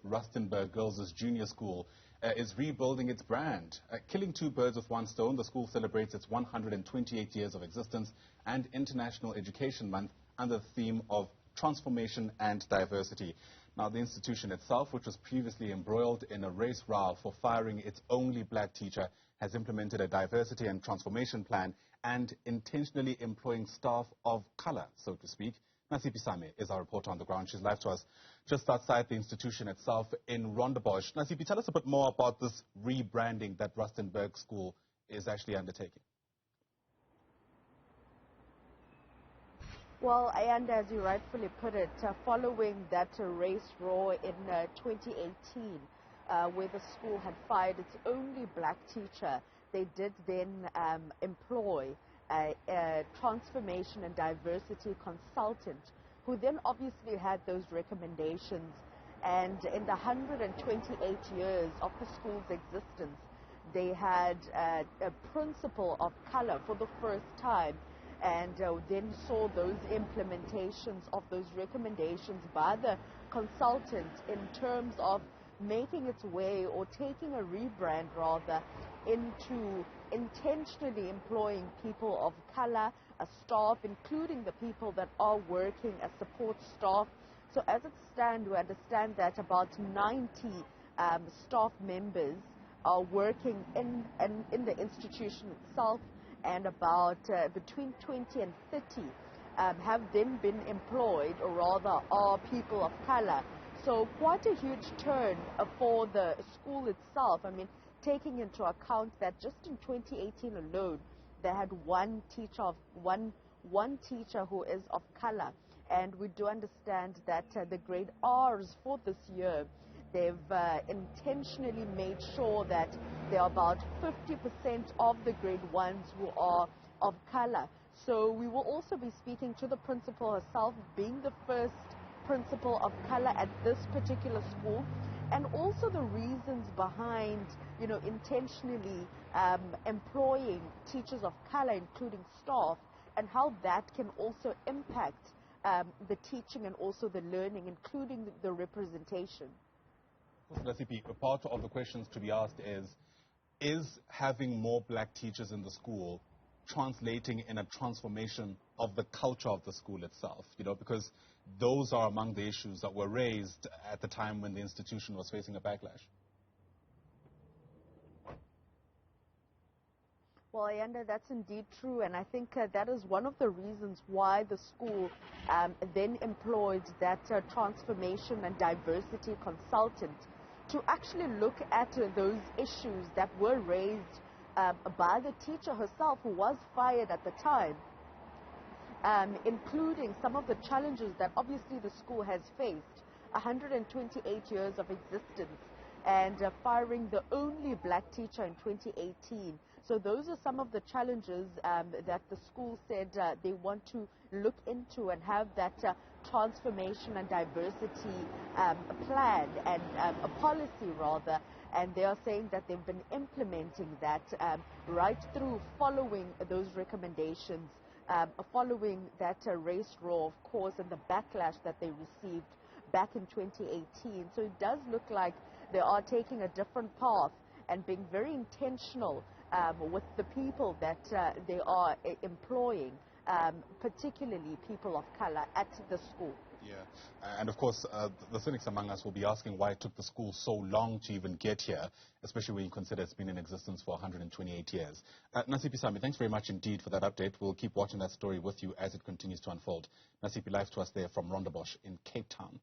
Rustenburg Girls Junior School is rebuilding its brand. Killing two birds with one stone, the school celebrates its 128 years of existence and International Education Month under the theme of transformation and diversity. Now, the institution itself, which was previously embroiled in a race row for firing its only black teacher, has implemented a diversity and transformation plan and intentionally employing staff of color, so to speak. Nasiphi is our reporter on the ground. She's live to us just outside the institution itself in Rondebosch. Nasiphi, tell us a bit more about this rebranding that Rustenburg School is actually undertaking. Well, and as you rightfully put it, following that race roar in 2018, where the school had fired its only black teacher, they did then employ a transformation and diversity consultant who then obviously had those recommendations. And in the 128 years of the school's existence, they had a principal of color for the first time, and then saw those implementations of those recommendations by the consultant in terms of making its way, or taking a rebrand rather, into intentionally employing people of color, a staff, including the people that are working as support staff. So as it stands, we understand that about 90 staff members are working in the institution itself, and about between 20 and 30 have then been employed, or rather are people of color. So quite a huge turn for the school itself. I mean, taking into account that just in 2018 alone, they had one teacher who is of color. And we do understand that the grade R's for this year, they've intentionally made sure that there are about 50% of the grade 1s who are of color. So we will also be speaking to the principal herself, being the first principal of color at this particular school, and also the reasons behind, intentionally employing teachers of color, including staff, and how that can also impact the teaching and also the learning, including the representation. Nasiphi, part of the questions to be asked is having more black teachers in the school translating in a transformation of the culture of the school itself, because those are among the issues that were raised at the time when the institution was facing a backlash. Well, Ayanda, that's indeed true, and I think that is one of the reasons why the school then employed that transformation and diversity consultant to actually look at those issues that were raised by the teacher herself, who was fired at the time, including some of the challenges that obviously the school has faced, 128 years of existence, and firing the only black teacher in 2018. So those are some of the challenges that the school said they want to look into and have that transformation and diversity plan, and a policy rather. And they are saying that they've been implementing that right through, following those recommendations, following that race roar, of course, and the backlash that they received back in 2018. So it does look like they are taking a different path and being very intentional with the people that they are employing, particularly people of color at the school. Yeah, and of course, the cynics among us will be asking why it took the school so long to even get here, especially when you consider it's been in existence for 128 years. Nasiphi, thanks very much indeed for that update. We'll keep watching that story with you as it continues to unfold. Nasiphi, live to us there from Rondebosch in Cape Town.